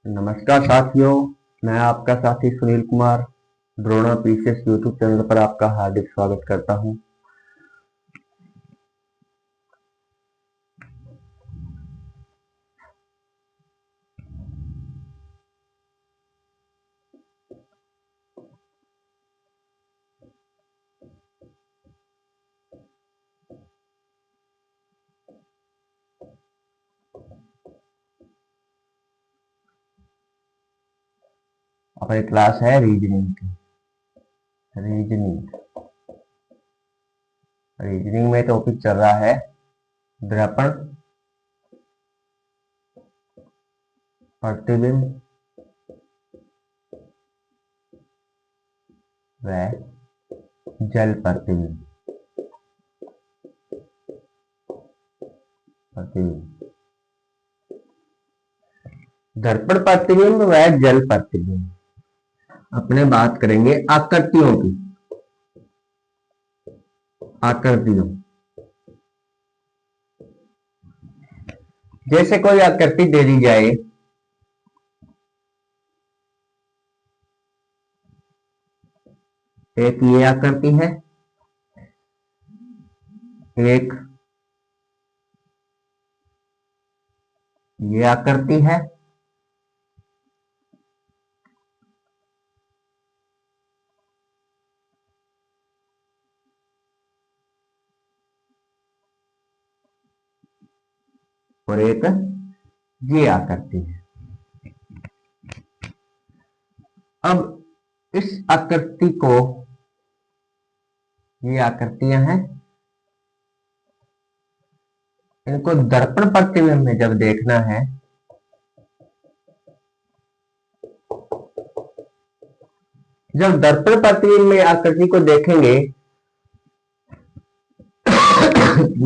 नमस्कार साथियों, मैं आपका साथी Sunil Kumar Drona PCS YouTube channel पर आपका हार्दिक स्वागत करता हूं। अपनी क्लास है रीजनिंग की। रीजनिंग रीजनिंग में टॉपिक चल रहा है दर्पण, प्रतिबिंब व जल प्रतिबिंब। दर्पण प्रतिबिंब व जल प्रतिबिंब। अपने बात करेंगे आकृतियों की। आकृतियों जैसे कोई आकृति दे दी जाए, एक ये आकृति है, एक ये आकृति है, और एक ये आकृति है। अब इस आकृति को, ये आकृतियां हैं, इनको दर्पण प्रतिबिंब में जब देखना है जब दर्पण प्रतिबिंब में आकृति को देखेंगे,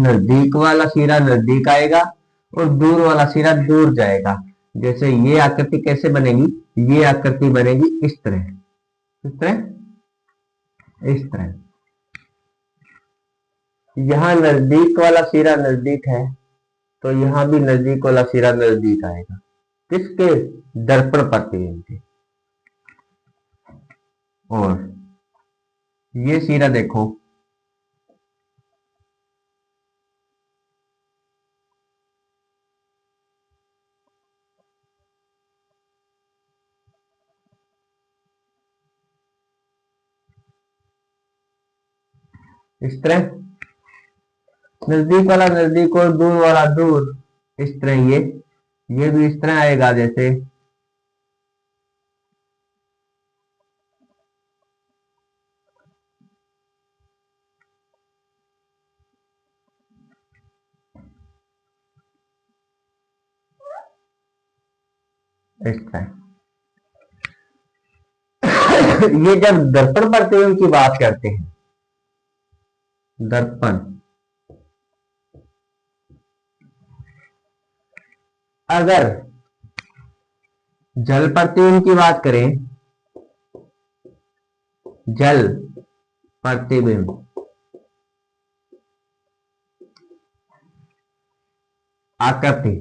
नजदीक वाला सिरा नजदीक आएगा और दूर वाला सिरा दूर जाएगा। जैसे ये आकृति कैसे बनेगी, ये आकृति बनेगी इस तरह, इस तरह, इस तरह। यहां नजदीक वाला सिरा नजदीक है तो यहां भी नजदीक वाला सिरा नजदीक आएगा। किसके? दर्पण प्रतिबिंब के। और ये सिरा देखो, इस तरह, नजदीक वाला नजदीक और दूर वाला दूर। इस तरह ये भी इस तरह आएगा, जैसे इस तरह। ये जब दर्पण प्रतिबिंब की बात करते हैं, दर्पण, अगर जल प्रतिबिंब की बात करें, जल प्रतिबिंब आकृति,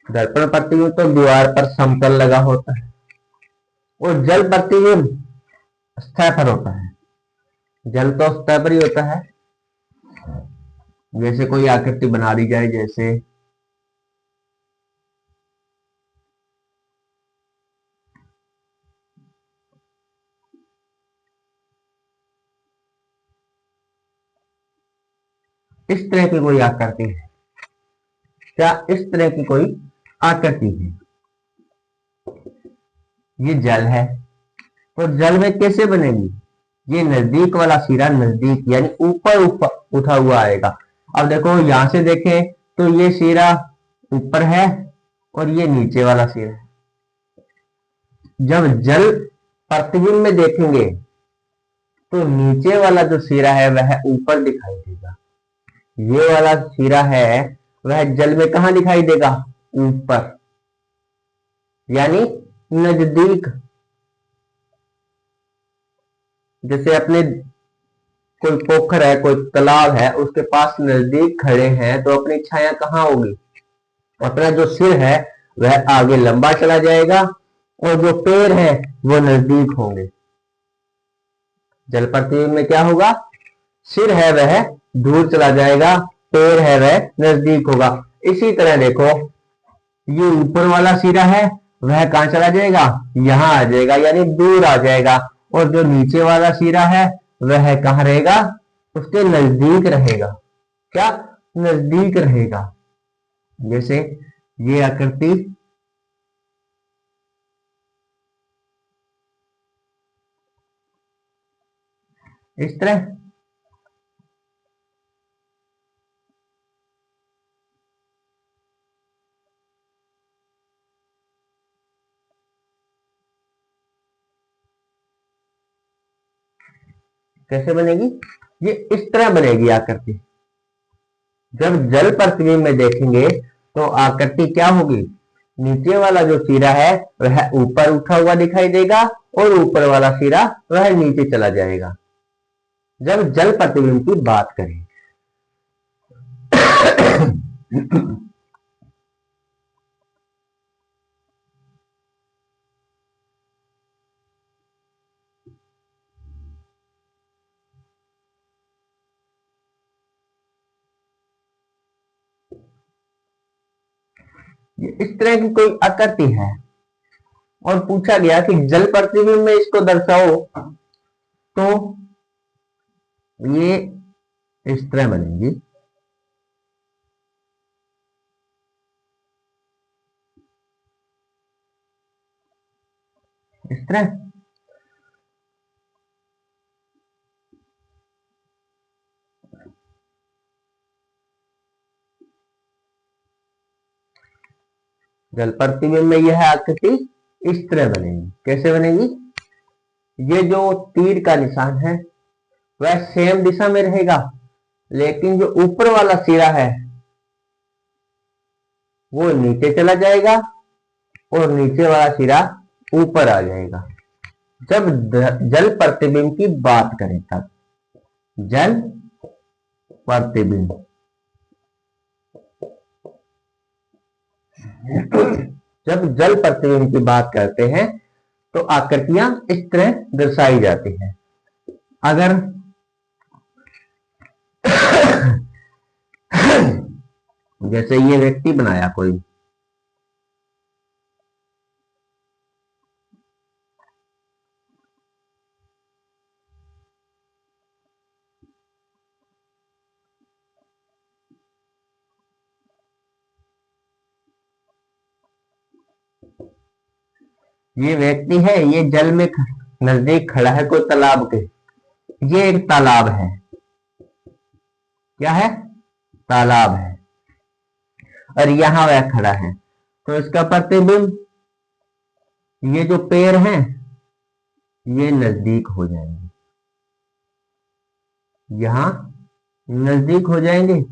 दर्पण प्रतिबिंब तो दीवार पर समतल लगा होता है और जल प्रतिबिंब सतह पर होता है। जल तो सतह पर ही होता है। जैसे कोई आकृति बना दी जाए, जैसे इस तरह की कोई आकृति है, क्या इस तरह की कोई आकृति है, ये जल है। और जल में कैसे बनेगी? ये नजदीक वाला सिरा नजदीक यानी ऊपर ऊपर उठा हुआ आएगा। अब देखो, यहां से देखें तो ये सिरा ऊपर है और ये नीचे वाला सिरा है। जब जल प्रतिबिंब में देखेंगे तो नीचे वाला जो सिरा है वह ऊपर दिखाई देगा, ये वाला सिरा है वह जल में कहां दिखाई देगा? ऊपर, यानी नजदीक। जैसे अपने कोई पोखर है, कोई तालाब है, उसके पास नजदीक खड़े हैं तो अपनी छाया कहाँ होगी? अपना जो सिर है वह आगे लंबा चला जाएगा और जो पैर है वो नजदीक होंगे। जल प्रतिबिंब में क्या होगा? सिर है वह दूर चला जाएगा, पैर है वह नजदीक होगा। इसी तरह देखो, ये ऊपर वाला सिरा है वह कहां चला जाएगा? यहां आ जाएगा, यानी दूर आ जाएगा। और जो नीचे वाला सिरा है वह कहां रहेगा? उसके नजदीक रहेगा। क्या? नजदीक रहेगा। जैसे ये आकृति इस तरह। कैसे बनेगी? ये इस तरह बनेगी आकृति। जब जल प्रतिबिंब में देखेंगे तो आकृति क्या होगी? नीचे वाला जो सिरा है वह ऊपर उठा हुआ दिखाई देगा और ऊपर वाला सिरा वह नीचे चला जाएगा, जब जल प्रतिबिंब की बात करें। ये इस तरह की कोई आकृति है और पूछा गया कि जल प्रतिबिंब में इसको दर्शाओ, तो ये इस तरह बनेगी। इस तरह। जल प्रतिबिंब में यह आकृति इस तरह बनेगी। कैसे बनेगी? ये जो तीर का निशान है वह सेम दिशा में रहेगा, लेकिन जो ऊपर वाला सिरा है वो नीचे चला जाएगा और नीचे वाला सिरा ऊपर आ जाएगा। जब जल प्रतिबिंब की बात करें तब जल प्रतिबिंब, जब जल प्रतिबिंब की बात करते हैं तो आकृतियां इस तरह दर्शाई जाती हैं। अगर जैसे ये व्यक्ति बनाया कोई, ये व्यक्ति है, ये जल में नजदीक खड़ा है कोई तालाब के। ये एक तालाब है। क्या है? तालाब है। और यहां वह खड़ा है, तो इसका प्रतिबिंब, ये जो पैर हैं ये नजदीक हो जाएंगे, यहां नजदीक हो जाएंगे।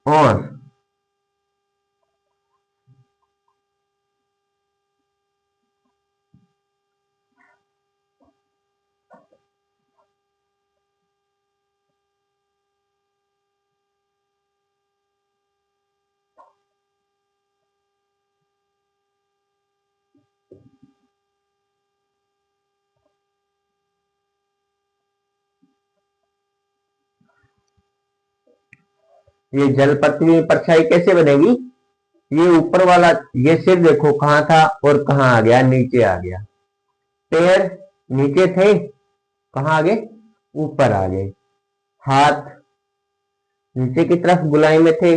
और ये जल पृथ्वी में परछाई कैसे बनेगी? ये ऊपर वाला, ये सिर देखो कहां था और कहां आ गया? नीचे आ गया। पैर नीचे थे, कहां आ गए? ऊपर आ गए। हाथ नीचे की तरफ गोलाई में थे,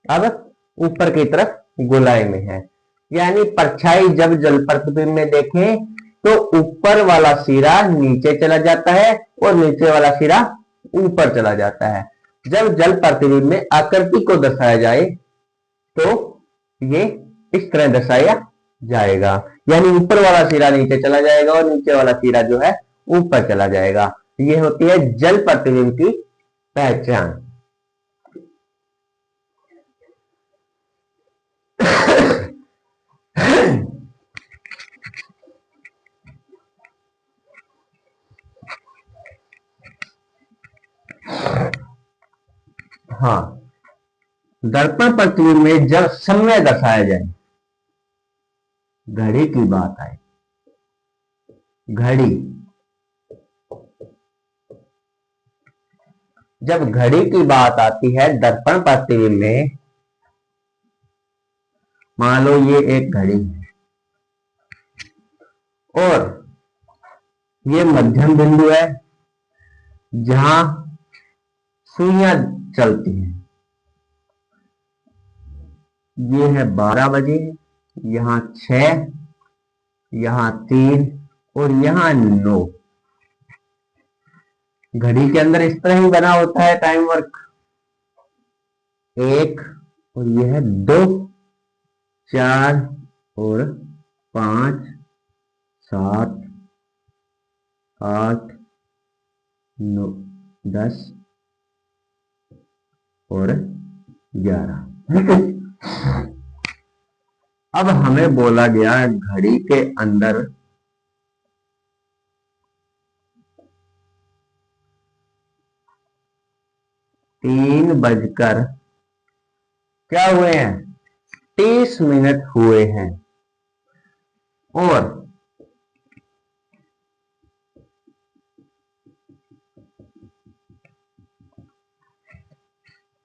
अब ऊपर की तरफ गोलाई में है। यानी परछाई जब जल प्रतिबिंब में देखें तो ऊपर वाला सिरा नीचे चला जाता है और नीचे वाला सिरा ऊपर चला जाता है। जब जल प्रतिबिंब में आकृति को दर्शाया जाए तो ये इस तरह दर्शाया जाएगा, यानी ऊपर वाला सिरा नीचे चला जाएगा और नीचे वाला सिरा जो है ऊपर चला जाएगा। ये होती है जल प्रतिबिंब की पहचान। हाँ, दर्पण प्रतिबिंब में जब समय दर्शाया जाए, घड़ी की बात आए, घड़ी, जब घड़ी की बात आती है दर्पण प्रतिबिंब में, मान लो ये एक घड़ी है और ये मध्यम बिंदु है जहां सुइयां चलती हैं। ये है 12 बजे, यहाँ 6, यहाँ 3 और यहाँ 9। घड़ी के अंदर इस तरह ही बना होता है टाइम वर्क, 1 और यह है 2, 4 और 5, 7, 8, 9, 10 और 11। अब हमें बोला गया घड़ी के अंदर 3 बजकर क्या हुए हैं, 30 मिनट हुए हैं और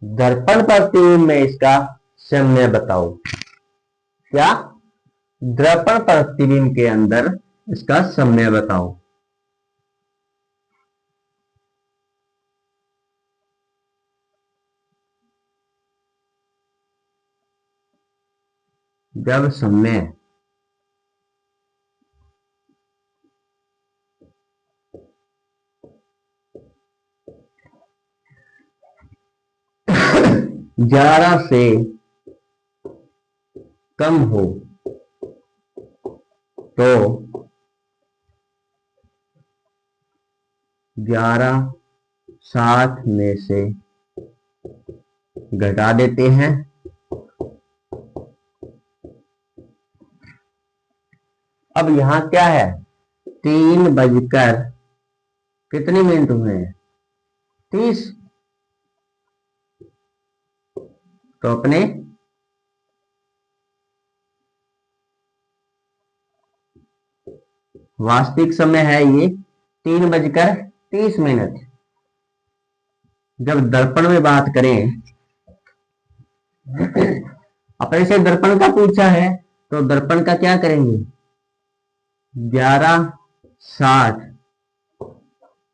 दर्पण प्रतिबिंब में इसका समय बताओ। क्या, दर्पण प्रतिबिंब के अंदर इसका समय बताओ। जब समय ग्यारह से कम हो तो 11:60 में से घटा देते हैं। अब यहां क्या है, 3 बजकर कितने मिनट हुए हैं, 30। तो अपने वास्तविक समय है ये 3:30। जब दर्पण में बात करें, अपने से दर्पण का पूछा है तो दर्पण का क्या करेंगे, 11:60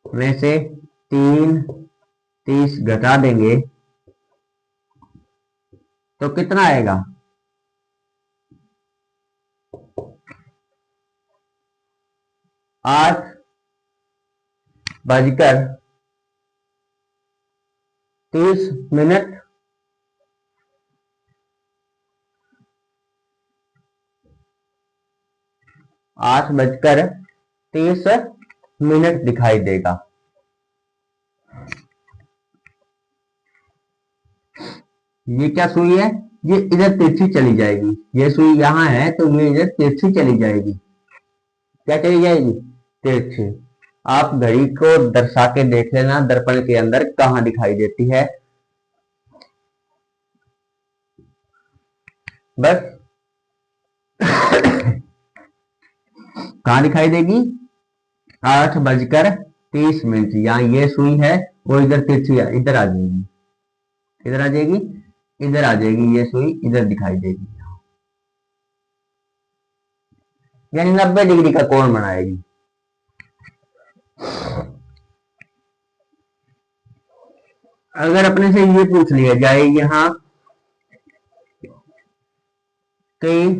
में से 3:30 घटा देंगे तो कितना आएगा, 8:30। 8:30 दिखाई देगा। ये क्या सुई है, ये इधर तिरछी चली जाएगी, ये सुई यहां है तो ये इधर तिरछी चली जाएगी। क्या चली जाएगी, तिरछी। आप घड़ी को दर्शा के देख लेना दर्पण के अंदर कहां दिखाई देती है, बस कहां दिखाई देगी, 8:30। यहाँ ये सुई है वो इधर तिरछी इधर आ जाएगी, इधर आ जाएगी, इधर आ जाएगी, ये सुई इधर दिखाई देगी, यानी 90 डिग्री का कोण बनाएगी। अगर अपने से ये पूछ लिया जाए यहाँ कि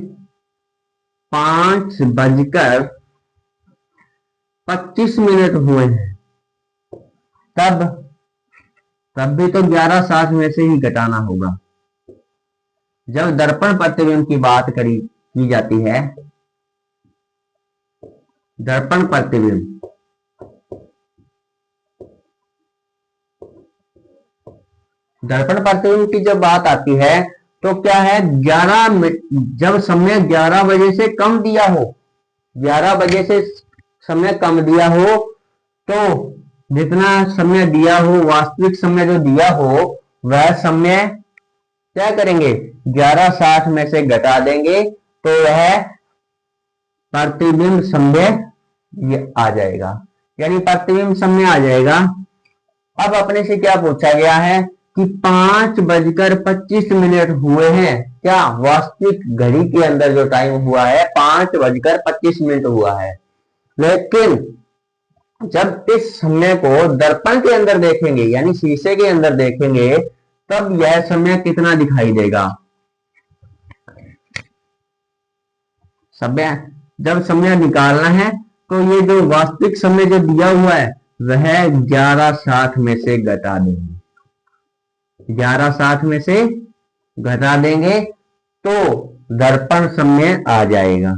5:25 हुए हैं, तब भी तो 11:60 में से ही घटाना होगा। जब दर्पण प्रतिबिंब की बात की जाती है, दर्पण प्रतिबिंब की जब बात आती है तो क्या है, 11 जब समय 11 बजे से कम दिया हो, 11 बजे से समय कम दिया हो तो जितना समय दिया हो, वास्तविक समय जो दिया हो वह समय क्या करेंगे, 11:60 में से घटा देंगे तो वह प्रतिबिंब समय ये आ जाएगा, यानी प्रतिबिंब समय आ जाएगा। अब अपने से क्या पूछा गया है कि 5:25 हुए हैं, क्या वास्तविक घड़ी के अंदर जो टाइम हुआ है 5:25 हुआ है, लेकिन जब इस समय को दर्पण के अंदर देखेंगे यानी शीशे के अंदर देखेंगे तब यह समय कितना दिखाई देगा। समय जब समय निकालना है तो ये जो वास्तविक समय जो दिया हुआ है वह 11:60 में से घटा देंगे, 11:60 में से घटा देंगे तो दर्पण समय आ जाएगा।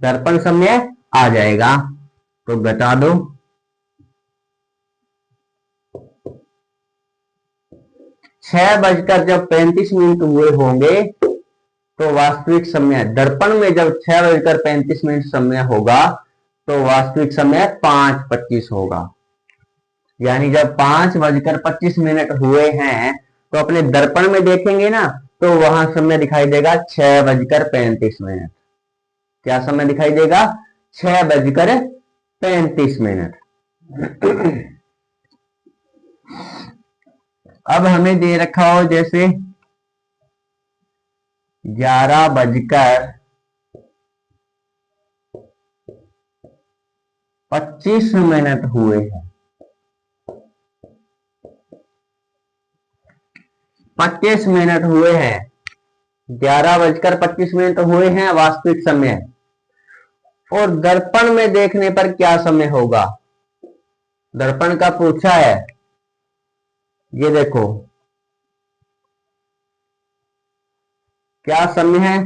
दर्पण समय आ जाएगा तो घटा दो, 6:35 हुए होंगे तो वास्तविक समय दर्पण में जब 6:35 समय होगा तो वास्तविक समय 5:25 होगा, यानी जब 5:25 हुए हैं तो अपने दर्पण में देखेंगे ना तो वहां समय दिखाई देगा 6:35। क्या समय दिखाई देगा, 6:35। अब हमें दे रखा हो जैसे 11:25 हुए हैं, 25 हुए हैं, 11:25 हुए हैं वास्तविक समय, और दर्पण में देखने पर क्या समय होगा, दर्पण का पूछा है। ये देखो क्या समय है,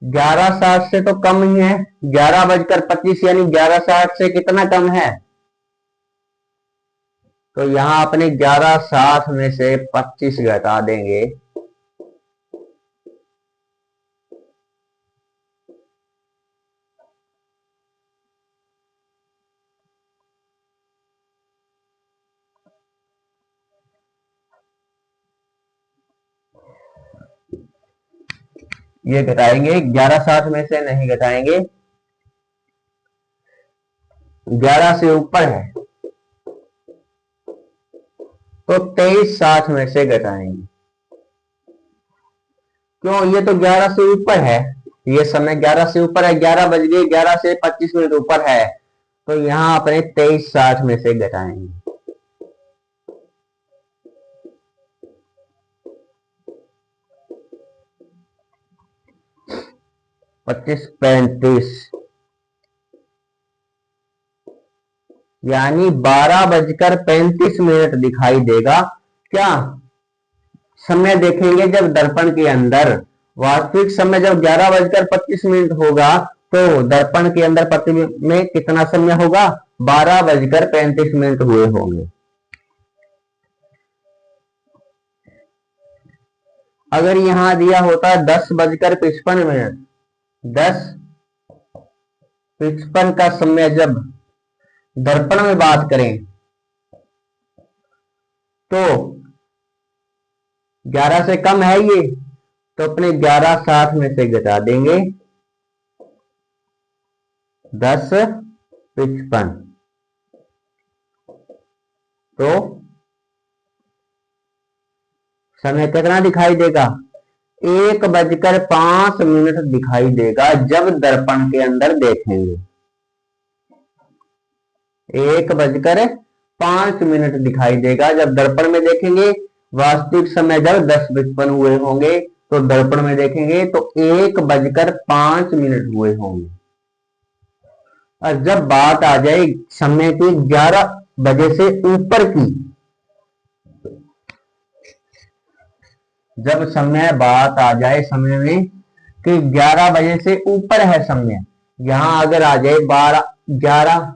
11:60 से तो कम ही है, 11:25 यानी 11:60 से कितना कम है, तो यहां अपने 11:60 में से 25 घटा देंगे ये घटाएंगे, 11:60 में से नहीं घटाएंगे, 11 से ऊपर है तो 23:60 में से घटाएंगे। क्यों, ये तो 11 से ऊपर है, ये समय 11 से ऊपर है, 11 बज गए, 11 से 25 ऊपर है तो यहां अपने 23:60 में से घटाएंगे। 25:35 यानी 12:35 दिखाई देगा। क्या समय देखेंगे जब दर्पण के अंदर, वास्तविक समय जब 11:25 होगा तो दर्पण के अंदर प्रतिबिंब में कितना समय होगा, 12:35 हुए होंगे। अगर यहां दिया होता 10:55, 10:55 का समय जब दर्पण में बात करें तो 11 से कम है ये, तो अपने 11:60 में से घटा देंगे 10:55 तो समय कितना दिखाई देगा, 1:05 दिखाई देगा जब दर्पण के अंदर देखेंगे, 1:05 दिखाई देगा जब दर्पण में देखेंगे। वास्तविक समय जब 10:55 हुए होंगे तो दर्पण में देखेंगे तो 1:05 हुए होंगे। और जब बात आ जाए समय की 11 बजे से ऊपर की, जब समय बात आ जाए समय में कि 11 बजे से ऊपर है समय, यहां अगर आ जाए 11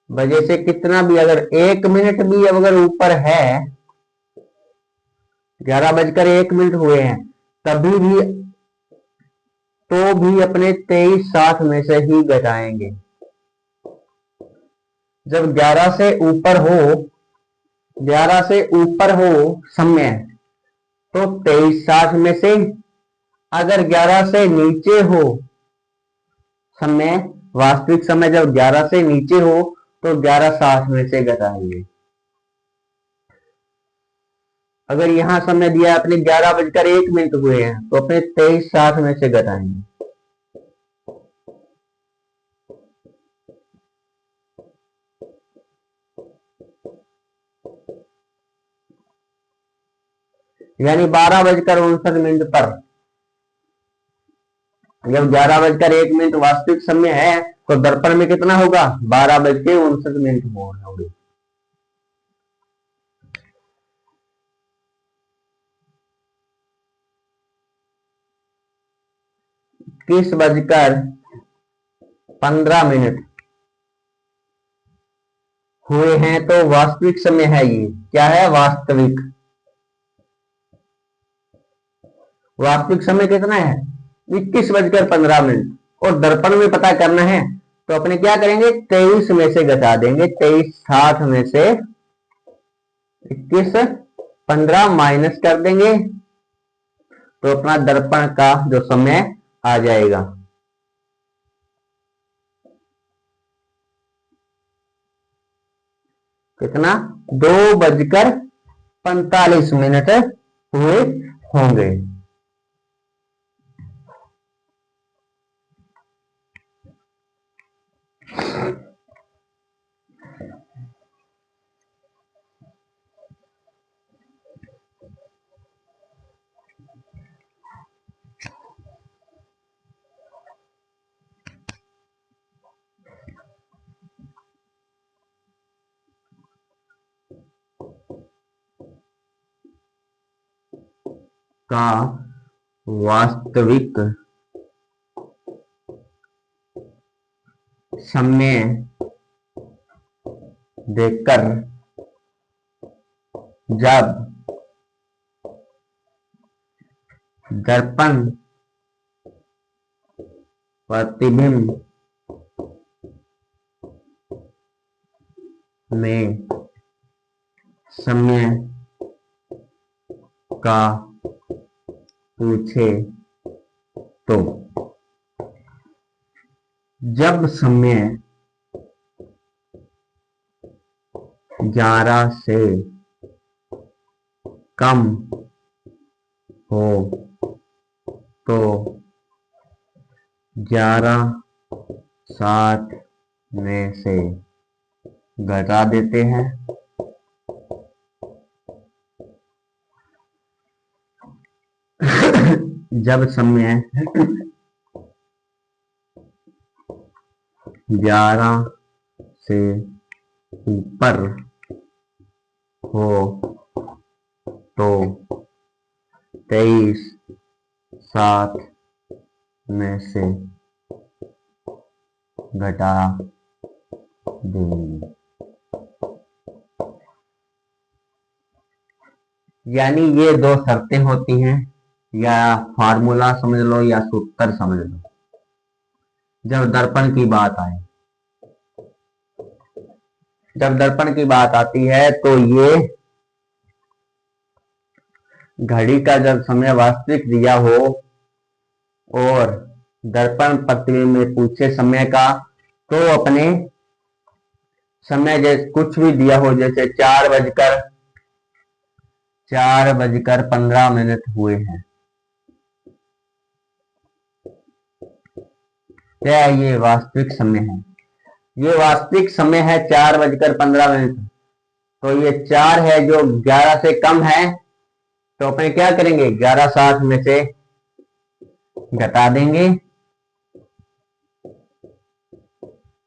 बजे से कितना भी, अगर 1 भी अगर ऊपर है, 11:01 हुए हैं तभी भी, तो भी अपने 23:60 में से ही घटाएंगे, जब 11 से ऊपर हो समय, तो 23:60 में से, अगर 11 से नीचे हो समय, वास्तविक समय जब 11 से नीचे हो तो 11:60 में से घटाएंगे। अगर यहां समय दिया अपने 11:01 हुए हैं तो अपने 23:60 में से घटाएंगे। यानी 12:59 पर, जब 11:01 वास्तविक समय है तो दर्पण में कितना होगा? 12:59 होगा। किस बजकर 15 हुए हैं तो वास्तविक समय है। ये क्या है? वास्तविक समय कितना है? 21:15 और दर्पण में पता करना है तो अपने क्या करेंगे? 23 में से घटा देंगे। 23:60 में से 21:15 माइनस कर देंगे तो अपना दर्पण का जो समय आ जाएगा। कितना? 2:45 हुए होंगे। का वास्तविक समय देखकर जब दर्पण प्रतिबिंब में समय का पूछे तो जब समय 11 से कम हो तो 11:60 में से घटा देते हैं। जब समय 11 से ऊपर हो तो 23:60 में से घटा देंगे। यानी ये दो शर्तें होती हैं, या फार्मूला समझ लो या सूत्र समझ लो। जब दर्पण की बात आए, जब दर्पण की बात आती है तो ये घड़ी का जब समय वास्तविक दिया हो और दर्पण प्रतिबिंब में पूछे समय का, तो अपने समय जैसे कुछ भी दिया हो, जैसे 4:15 हुए हैं, क्या ये वास्तविक समय है? ये वास्तविक समय है 4:15। तो ये 4 है जो 11 से कम है, तो अपने क्या करेंगे? 11:60 में से घटा देंगे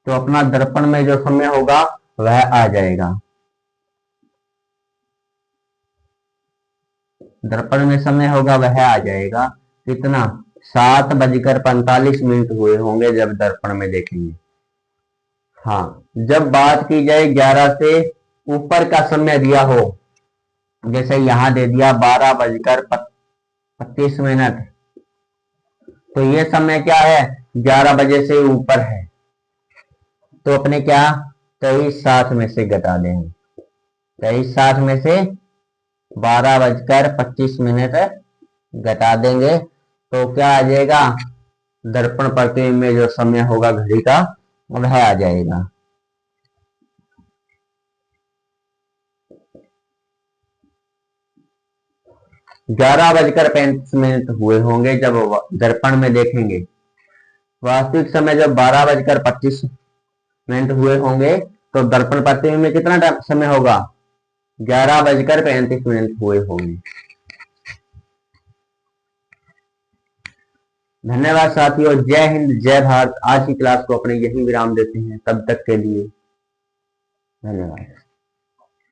तो अपना दर्पण में जो समय होगा वह आ जाएगा। दर्पण में समय होगा वह आ जाएगा। कितना? 7:45 हुए होंगे जब दर्पण में देखेंगे। हाँ, जब बात की जाए 11 से ऊपर का समय दिया हो, जैसे यहां दे दिया 12:25, तो ये समय क्या है? 11 बजे से ऊपर है। तो अपने क्या 23:07 में से घटा देंगे। 23:07 में से 12:25 घटा देंगे तो क्या आ जाएगा, दर्पण प्रतिबिंब में जो समय होगा घड़ी का वह आ जाएगा। 11:35 हुए होंगे जब दर्पण में देखेंगे। वास्तविक समय जब 12:25 हुए होंगे तो दर्पण प्रतिबिंब में कितना समय होगा, 11:35 हुए होंगे। धन्यवाद साथियों, जय हिंद जय भारत। आज की क्लास को अपने यही विराम देते हैं, तब तक के लिए धन्यवाद।